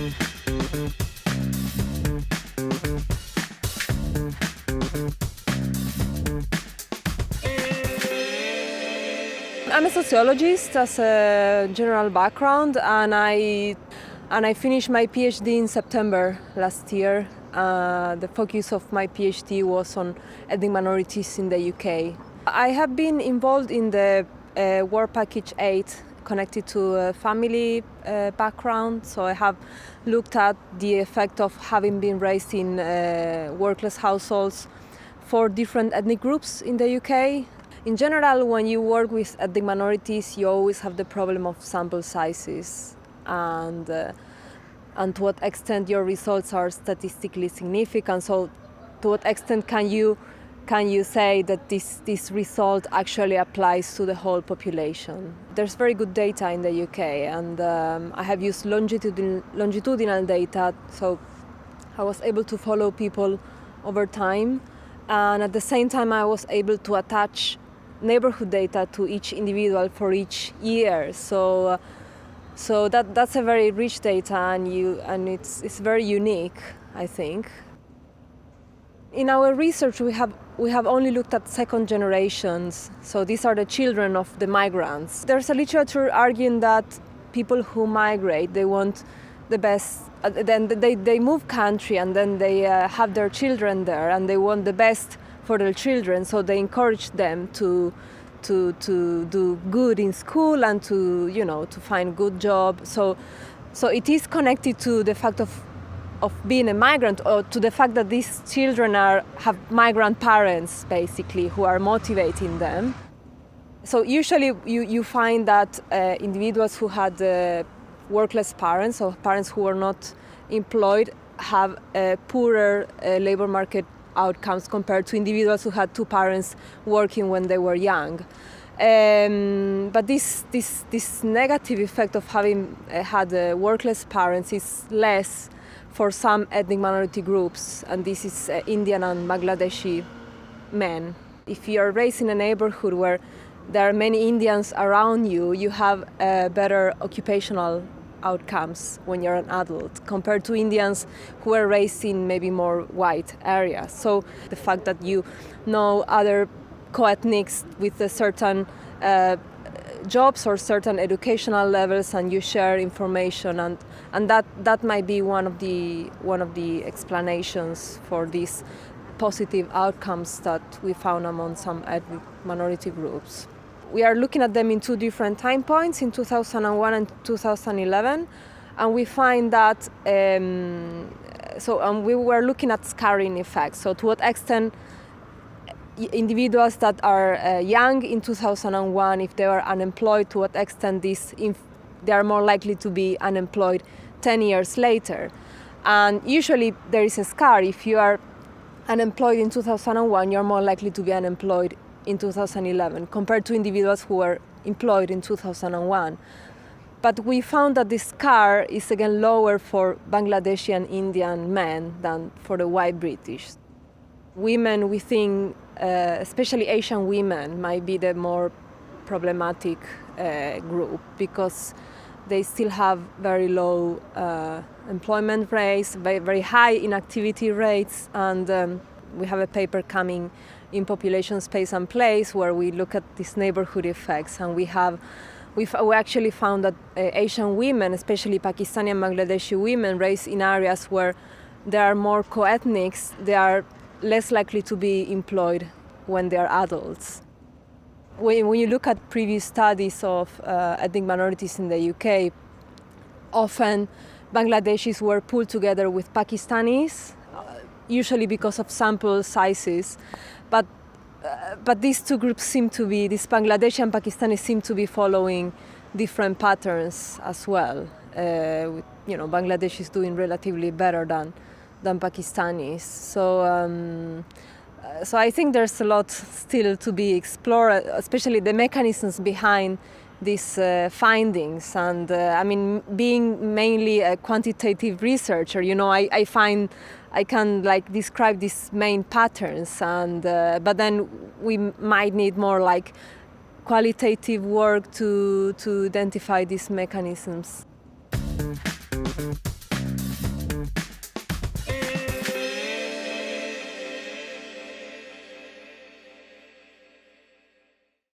I'm a sociologist as a general background, and I finished my PhD in September last year. The focus of my PhD was on ethnic minorities in the UK. I have been involved in the Work Package 8 connected to a family background, so I have looked at the effect of having been raised in workless households for different ethnic groups in the UK. In general, when you work with ethnic minorities, you always have the problem of sample sizes and to what extent your results are statistically significant. So to what extent can you say that this result actually applies to the whole population? There's very good data in the UK, and I have used longitudinal data, so I was able to follow people over time, and at the same time I was able to attach neighborhood data to each individual for each year. So that's a very rich data, and it's very unique, I think. In our research, we have only looked at second generations, so these are the children of the migrants. There's a literature arguing that people who migrate, they want the best, then they move country and then they have their children there, and they want the best for their children, so they encourage them to do good in school and to find good job. So it is connected to the fact of being a migrant, or to the fact that these children have migrant parents basically who are motivating them. So usually you find that individuals who had workless parents, or parents who were not employed, have poorer labor market outcomes compared to individuals who had two parents working when they were young. But this negative effect of having had workless parents is less for some ethnic minority groups, and this is Indian and Bangladeshi men. If you are raised in a neighborhood where there are many Indians around you, you have better occupational outcomes when you're an adult compared to Indians who are raised in maybe more white areas. So the fact that you know other co-ethnics with a certain jobs or certain educational levels, and you share information, and that might be one of the explanations for these positive outcomes that we found among some ethnic minority groups. We are looking at them in two different time points, in 2001 and 2011, and we find that we were looking at scarring effects. So to what extent individuals that are young in 2001, if they were unemployed, to what extent they are more likely to be unemployed 10 years later. And usually there is a scar. If you are unemployed in 2001, you're more likely to be unemployed in 2011 compared to individuals who were employed in 2001. But we found that the scar is again lower for Bangladeshi and Indian men than for the white British. Women, we think, especially Asian women, might be the more problematic group, because they still have very low employment rates, very high inactivity rates, and we have a paper coming in Population, Space and Place where we look at these neighborhood effects, and we actually found that Asian women, especially Pakistani and Bangladeshi women raised in areas where there are more co-ethnics, they are less likely to be employed when they are adults. When you look at previous studies of ethnic minorities in the UK, often Bangladeshis were pulled together with Pakistanis, usually because of sample sizes. But these two groups these Bangladeshi and Pakistanis seem to be following different patterns as well. Bangladesh is doing relatively better than Pakistanis. So I think there's a lot still to be explored, especially the mechanisms behind these findings. And being mainly a quantitative researcher, I can describe these main patterns, but then we might need more qualitative work to identify these mechanisms.